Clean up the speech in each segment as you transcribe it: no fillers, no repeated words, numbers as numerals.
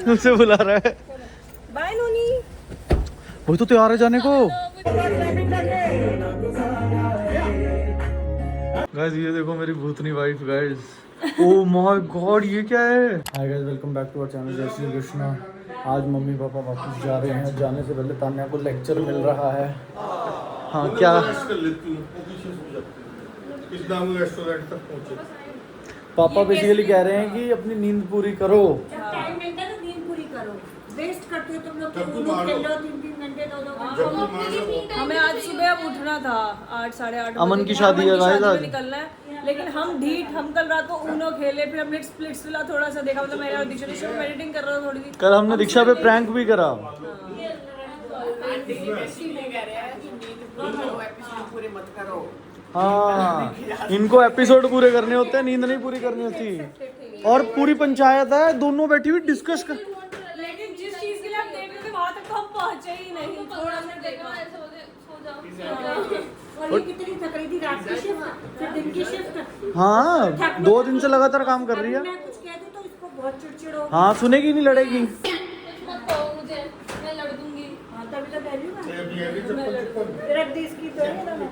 उसे बुला रहा है। बाय नोनी। वो तो तैयार है जाने को। गाइस ये देखो मेरी भूतनी wife guys. Oh my God ये क्या है। Hi guys welcome back to our channel जय श्री कृष्णा। आज मम्मी पापा वापस जा रहे हैं। जाने से पहले तान्या को लेक्चर मिल रहा है। हाँ क्या रेस्टोरेंट तक पहुंचे। पापा बेसिकली कह रहे हैं कि अपनी नींद पूरी करो। टाइम मिलता है तो नींद पूरी करो। वेस्ट करते हो तुम लोग तो उनो खेल लो 3-3 घंटे 2-2 घंटे। हमें आज सुबह अब उठना था 8 साढ़े 8 अमन की शादी है गाइस आज। निकलना है लेकिन हम कल रात को उनो खेले फिर हमने स्प्लिट्स विला थोड़ा सा देखा। मतलब मेरा दीक्षा मेडिटेटिंग कर रहा था थोड़ी सी। कल हमने दीक्षा पे प्रैंक भी करा। हाँ इनको एपिसोड पूरे करने होते हैं, नींद नहीं पूरी करनी होती। और पूरी पंचायत है दोनों बैठी हुई डिस्कस कर। लेकिन जिस चीज के लिए हम देख रहे थे वहां तक तो हम पहुंचे ही नहीं। थोड़ा सा देखा और ये कितनी थक रही थी रात की शिफ्ट फिर दिन की शिफ्ट। हाँ 2 दिन से लगातार काम कर रही है। मैं कुछ कह दूं तो इसको बहुत चिड़चिड़ हो। हाँ सुनेगी नहीं लड़ेगी। मुझे मैं लड़ दूंगी। हां तभी तो कह रही हूं ना रख दी इसकी तो।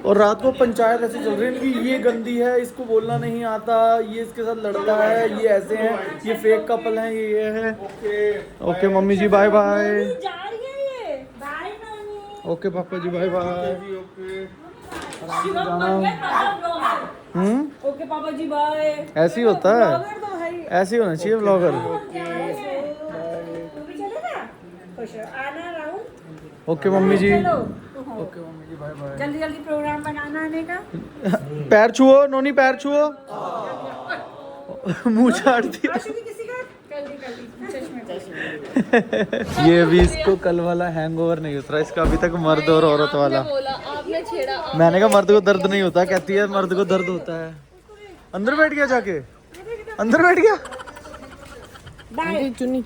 और रात को पंचायत ऐसे चल रही है कि ये गंदी है, इसको बोलना नहीं आता, ये इसके साथ लड़ता है, ये ऐसे हैं, ये फेक कपल हैं, ये है। ओके मम्मी जी बाय बाय। जा रही है ये। बाय नानी। ओके पापा जी बाय बाय। शिवम बन गए पापा ब्लॉगर। ओके पापा जी बाय। ऐसे ही होता है, ब्लॉगर तो भाई ऐसे ही होना चाहिए ब्लॉगर। तू भी चलेगा खुश हो आना राहुल। ओके मम्मी जी। चलो ओके मम्मी जी बाय बाय। जल्दी जल्दी प्रोग्राम बनाना आने का। पैर छुओ नोनी, पैर छुओ। मुंह चाट दिया। किसी का कर दी चश्मे। ये अभी इसको कल वाला हैंगओवर नहीं उतरा इसका अभी तक, मर्द और औरत वाला। आपने छेड़ा। मैंने कहा मर्द को दर्द नहीं होता, कहती है मर्द को दर्द होता है। अंदर बैठ गया जाके, अंदर बैठ गया। बाय चुन्नी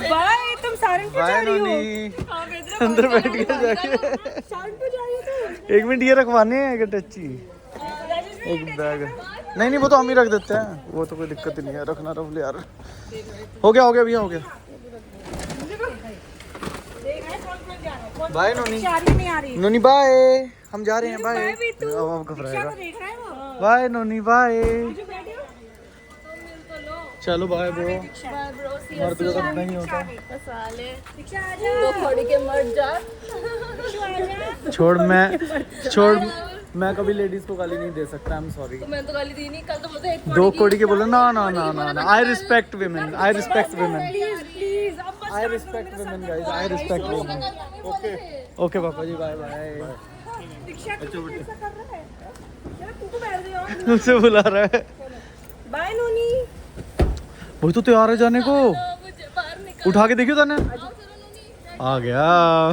बाय तुम सारन पे जा रही हो। अंदर बैठ गया जाके। सारन पे जा रही हो तुम। 1 मिनट ये रखवाने हैं टच्ची, एक बैग। नहीं वो तो हम ही रख देते हैं, वो तो कोई दिक्कत ही नहीं है, रखना रख ले यार। हो गया भैया हो गया। बाय नोनी। नहीं आ रही। नोनी बाय, हम जा रहे हैं बाय। अब घबराएगा। बाय नोनी बाय। चलो बाय ब्रो। मर्द को तो नहीं होता। छोड़ मैं कभी लेडीज को गाली नहीं दे सकता। I am sorry. मैं तो गाली दी नहीं कल तो बोलते 2 कौड़ी के बोलो ना ना ना ना ना। I respect women, I respect women, please I respect women guys, I respect women. Okay okay पापा जी बाय बाय। दीक्षा ऐसा कर रहा है यार तू तो बैठ गया। उसे बुला रहा है। बाय नोनी। वो तो तैयार है जाने को। मुझे बाहर निकल। उठा के देखियो ताने। आ गया,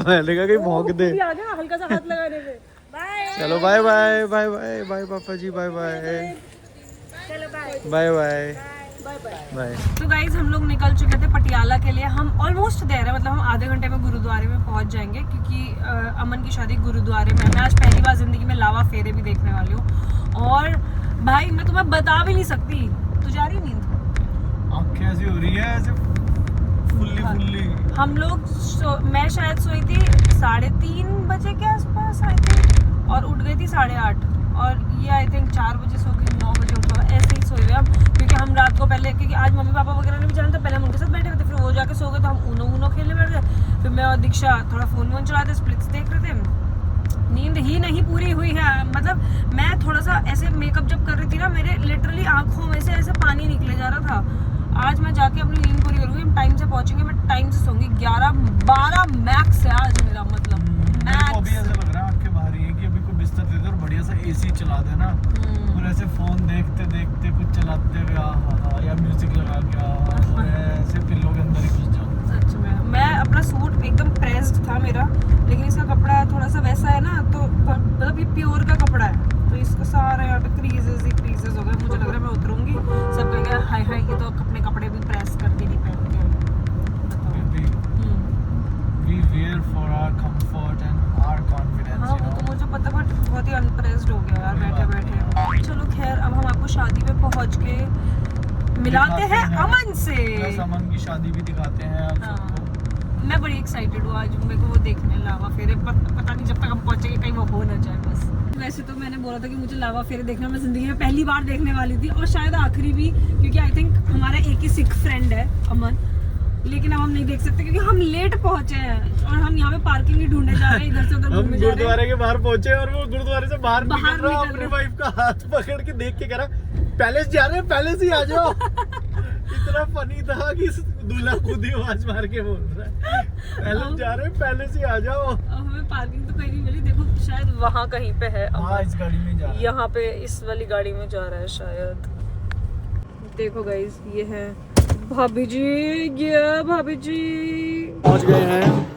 मैंने कहा कहीं भौंक दे। आ गया हल्का सा हाथ लगाने पे। बाय चलो bye bye bye bye bye पापा जी बाय बाय चलो bye bye bye bye bye. Bye. तो गाइज हम लोग निकल चुके थे पटियाला के लिए। हम ऑलमोस्ट देर है, मतलब हम आधे घंटे में गुरुद्वारे में पहुंच जाएंगे क्योंकि अमन की शादी गुरुद्वारे में। मैं आज पहली बार जिंदगी में लावा फेरे भी देखने वाली हूँ। और भाई मैं तुम्हें बता भी नहीं सकती। तू जा रही नींद? आँखें ऐसी हो रही है ऐसे फुल्ली। हम लोग मैं शायद सोई थी 3:30 बजे के आसपास आई थिंक और उठ गई थी 8:30। और ये आई थिंक 4 बजे सो गई, 9 बजे उठा, ऐसे ही सोए हुए हम। क्योंकि हम रात को पहले, क्योंकि आज मम्मी पापा वगैरह ने भी जाना था, पहले हम उनके साथ बैठे हुए थे, फिर वो जाके सो गए तो हम उनो खेलने बैठ गए। फिर मैं और दीक्षा थोड़ा फोन चलाते स्प्लिट्स देख रहे थे। नींद ही नहीं पूरी हुई है। मतलब मैं थोड़ा सा ऐसे मेकअप जब कर रही थी ना, मेरे लिटरली आंखों में से ऐसे पानी निकले जा रहा था। आज मैं जाके अपनी नींद पूरी करूंगी। हम टाइम से पहुंचेंगे, मैं टाइम से सोऊंगी। 11-12 मैक्स है आज मेरा, मतलब मैक्स। अभी ऐसा लग रहा है आंखें बाहर ही है कि अभी कोई बिस्तर दे दे और बढ़िया सा एसी चला दे ना, और ऐसे फोन देखते देखते कुछ चलाते हुए या म्यूजिक लगा के ऐसे पिल्लों के अंदर ही घुस जाओ। सच में मैं अपना सूट एकदम प्रेस्ड था मेरा, लेकिन इसका कपड़ा थोड़ा सा वैसा है ना, तो मतलब ये प्योर का कपड़ा है तो इसका सारा यहाँ पे क्रीजेस हो गए। मुझे लग रहा है मैं उतरूंगी सब कहेंगे हाय हाय ये तो अपने कपड़े भी प्रेस करके नहीं पहनते। We wear for our comfort and our confidence. हाँ वो तो मुझे पता, बट बहुत ही अनप्रेस्ड हो गया यार बैठे बैठे। चलो खैर पहुंच के मिलाते हैं अमन से। प्लस अमन की शादी भी दिखाते हैं आप सबको। मैं बड़ी एक्साइटेड हूँ आज, मेरे को वो देखने लावा फेरे। पता नहीं जब तक हम पहुंचेंगे कहीं वो हो ना जाए बस। वैसे तो मैंने बोला था कि मुझे लावा फेरे देखना मैं जिंदगी में पहली बार देखने वाली थी और शायद आखिरी भी, क्योंकि आई थिंक हमारा एक ही सिख फ्रेंड है अमन, लेकिन अब हम नहीं देख सकते क्योंकि हम लेट पहुंचे हैं और हम यहाँ पे पार्किंग ही ढूंढने जा रहे हैं, इधर से उधर हम घूमने जा रहे हैं। गुरुद्वारे के बाहर पहुंचे और वो गुरुद्वारे से बाहर बाहर निकल रहा, निकल अपनी रहा। वाइफ का हाथ पकड़ के देख के कह रहा पैलेस जा रहे हैं, पैलेस ही आ जाओ। इतना फनी था कि दूल्हा खुद ही आवाज मार के बोल रहा है पैलेस जा रहे हैं, पैलेस ही आ जाओ। अब हमें पार्किंग तो कहीं नहीं मिली, देखो शायद वहाँ कहीं पे है हाँ, इस गाड़ी में जा रहा है। यहाँ पे इस वाली गाड़ी में जा रहा है शायद। देखो गाइस ये है भाभी जी, ये भाभी जी पहुंच गए हैं।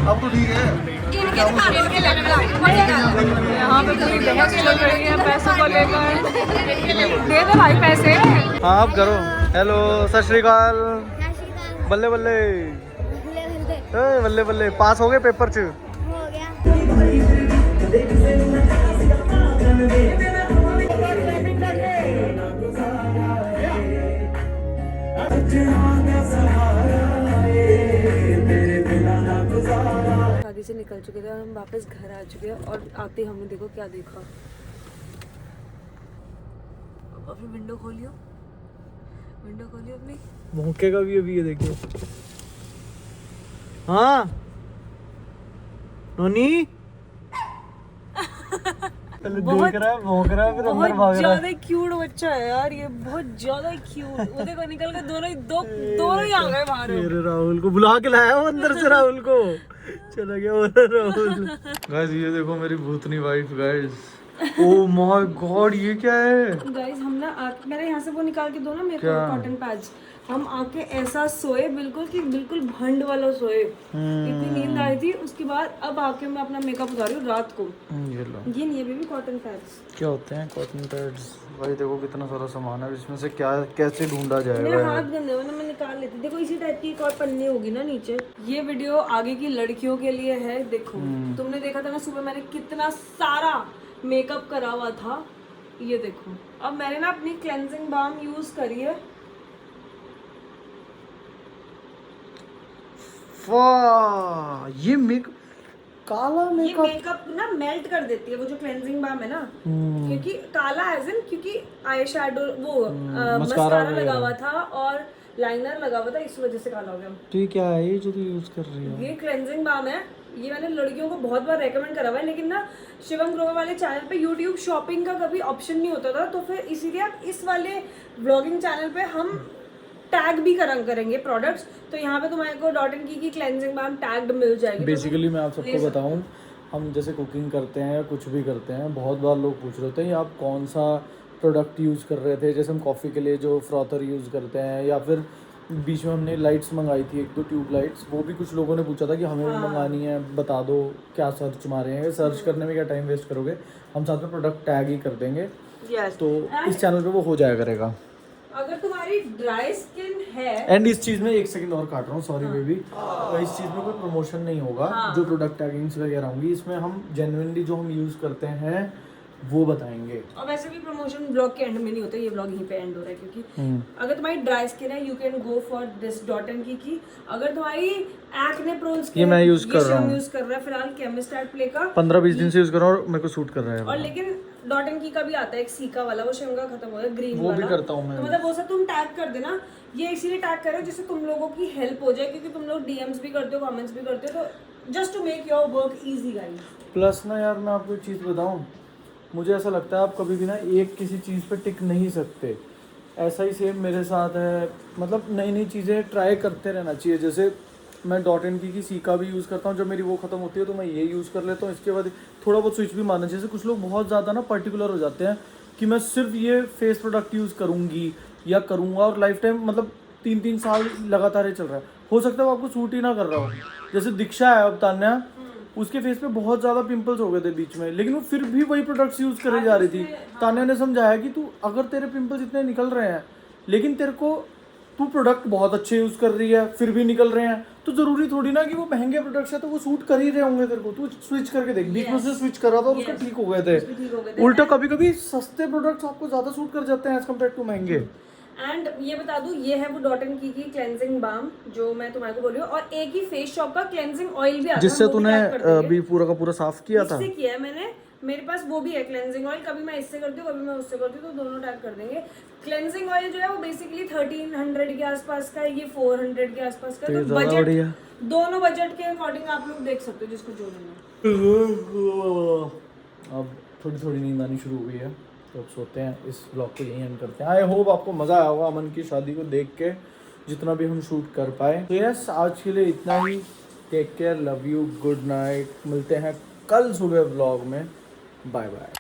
अब तो ठीक है। यहाँ पे पूरी बहस चल रही है पैसों को लेकर। दे दे भाई पैसे। हाँ आप करो। हेलो सत श्री अकाल। बल्ले बल्ले बल्ले बल्ले पास हो गए पेपर च। शादी से निकल चुके थे और हम वापस घर आ चुके हैं और आते हमने देखो क्या देखा। अपनी विंडो खोलियो, विंडो खोलियो अपनी। मौके का भी अभी ये देखिए। हाँ नोनी देख रहा है, भौंक रहा है, फिर अंदर भाग बहुत रहा है। ज्यादा क्यूट बच्चा है यार ये, बहुत ज्यादा क्यूट। वो देखो निकल के दोनों ही आ गए बाहर। मेरे राहुल को बुला के लाया वो अंदर से, राहुल को चला गया वो राहुल। गाइस ये देखो मेरी भूतनी wife guys. Oh my God ये क्या है गाइस हम ना मैंने यहाँ से वो निकाल के दो ना मेरे को कॉटन पैच। हम आके ऐसा सोए बिल्कुल कि बिल्कुल भंड वाला सोए, इतनी नींद आई थी। उसके बाद अब आके मैं अपना मेकअप उतारी हूँ रात को। ये लो ये नहीं है बेबी कॉटन पैड्स। क्या होते हैं कॉटन पैड्स? भाई देखो कितना सारा सामान है, इसमें से क्या कैसे ढूंढा मेरे जाएगा। हाथ गंदे हुए ना, मैं निकाल लेती। देखो इसी टाइप की एक और पन्नी होगी ना नीचे। ये वीडियो आगे की लड़कियों के लिए है। देखो तुमने देखा था ना सुबह मैंने कितना सारा मेकअप करा हुआ था। ये देखो अब मैंने ना अपनी क्लेंजिंग बाम यूज करी है। वाह ये काला ये मेकअप मेकअप ना मेल्ट कर देती है वो जो क्लेंजिंग बाम है ना। क्योंकि काला एज इन क्योंकि आई शैडो वो मस्कारा लगा हुआ था और लाइनर लगा हुआ था, इस वजह से काला हो गया। तो ये क्या है ये जो तू यूज कर रही है? ये क्लेंजिंग बाम है। ये मैंने लड़कियों को बहुत बार रेकमेंड करा हुआ है, लेकिन ना शिवम ग्रोवर वाले चैनल पे यूट्यूब शॉपिंग का कभी ऑप्शन नहीं होता था, तो फिर इसीलिए आप इस वाले व्लॉगिंग चैनल पे हम टैग भी करेंगे प्रोडक्ट्स। तो यहाँ पे तुम्हारे को डॉट एंड की क्लेंजिंग बाम टैग्ड मिल जाएगी। बेसिकली मैं आप सबको बताऊं, हम जैसे कुकिंग करते हैं या कुछ भी करते हैं, बहुत बार लोग पूछ रहे होते हैं आप कौन सा प्रोडक्ट यूज़ कर रहे थे। जैसे हम कॉफ़ी के लिए जो फ्रॉथर यूज़ करते हैं, या फिर बीच में हमने लाइट्स मंगाई थी 1-2 ट्यूब लाइट्स, वो भी कुछ लोगों ने पूछा था कि हमें भी मंगानी है, बता दो क्या सर्च मारे हैं। सर्च करने में क्या टाइम वेस्ट करोगे, हम साथ में प्रोडक्ट टैग ही कर देंगे। तो इस चैनल पे वो हो जाया करेगा। अगर तुम्हारी ड्राई स्किन है एंड इस चीज में 1 सेकंड और काट रहा हूँ, सॉरी बेबी। इस चीज में कोई प्रमोशन नहीं होगा। जो प्रोडक्ट टैगिंग्स वगैरह होंगी इसमें हम जेन्युइनली जो हम यूज करते हैं वो बताएंगे। और वैसे भी प्रमोशन ब्लॉग के एंड में नहीं होता, ये ब्लॉग यहीं पे एंड हो रहा है। क्योंकि अगर तुम्हारी ड्राई स्किन है you can go for this dot and की। अगर तुम्हारी एक्ने प्रोन स्किन, ये मैं यूज कर रहा हूँ, यूज कर रहा है फिलहाल केमिस्ट एट प्ले का 15-20 दिन से यूज कर रहा हूँ और मेरे को सूट कर रहा है। और लेकिन डॉट एंड की का भी आता है एक सीका वाला, वो शिमगा खत्म हो गया ग्रीन वो वाला, भी करता हूँ मैं। तो मतलब वो सब तुम टैग कर देना। ये इसीलिए टैग करो जिससे तुम लोगों की हेल्प हो जाए, क्योंकि तुम लोग डीएम्स भी करते हो, कमेंट्स भी करते हो, तो just to make your work easy guys. Plus ना यार मैं आपको एक चीज़ बताऊँ, मुझे ऐसा लगता है आप कभी भी ना एक किसी चीज़ पे टिक नहीं सकते। ऐसा ही सेम मेरे साथ है, मतलब नई नई चीज़ें ट्राई करते रहना चाहिए। जैसे मैं डॉट एंड की सीका भी यूज़ करता हूँ, जब मेरी वो ख़त्म होती है तो मैं ये यूज़ कर लेता हूँ। इसके बाद थोड़ा बहुत स्विच भी मारना। जैसे कुछ लोग बहुत ज़्यादा ना पर्टिकुलर हो जाते हैं कि मैं सिर्फ ये फेस प्रोडक्ट यूज़ करूँगी या करूँगा, और लाइफ टाइम मतलब 3-3 साल लगातार ही चल रहा है। हो सकता है वो आपको सूट ही ना कर रहा हो। जैसे दीक्षा है अब तान्या, उसके फेस पे बहुत ज़्यादा पिंपल्स हो गए थे बीच में, लेकिन वो फिर भी वही प्रोडक्ट्स यूज़ करे जा रही थी। तान्या ने समझाया कि तू अगर तेरे पिंपल्स इतने निकल रहे हैं लेकिन तेरे को तू प्रोडक्ट बहुत अच्छे यूज़ कर रही है फिर भी निकल रहे हैं, तो ज़रूरी थोड़ी ना कि वो महंगे प्रोडक्ट्स है तो वो सूट कर ही रहे होंगे तेरे को। तू स्विच करके देख, बीच में से स्विच कर रहा था और उसका ठीक हो गए थे। उल्टा कभी कभी सस्ते प्रोडक्ट्स आपको ज़्यादा सूट कर जाते हैं एज कम्पेयर टू महंगे। एंड ये बता दूं, ये है वो डॉट एंड की क्लेंजिंग बाम जो मैं तुम्हारे को बोल रही हूँ, और एक ही फेस शॉप का क्लेंजिंग ऑयल भी आता है, जिससे हम वो भी तूने tag कर देंगे। अभी पूरा का पूरा साफ किया था। इससे किया है मैंने, मेरे पास वो भी है क्लेंजिंग ऑयल, कभी मैं इससे करती हूँ कभी मैं उससे करती हूँ, तो दोनों टैग कर देंगे। क्लेंजिंग ऑयल जो है वो बेसिकली 1300 के आसपास का है, ये 400 के आसपास का है, तो बजट दोनों बजट के अकॉर्डिंग आप लोग देख सकते हो जिसको जो लेना। अब थोड़ी थोड़ी नींद आनी शुरू हो गई है तो अब सोते हैं, इस ब्लॉग को यहीं एंड करते हैं। आई होप आपको मज़ा आया होगा अमन की शादी को देख के, जितना भी हम शूट कर पाए। तो यस, आज के लिए इतना ही। Take care, love you, good night. मिलते हैं कल सुबह ब्लॉग में। Bye bye.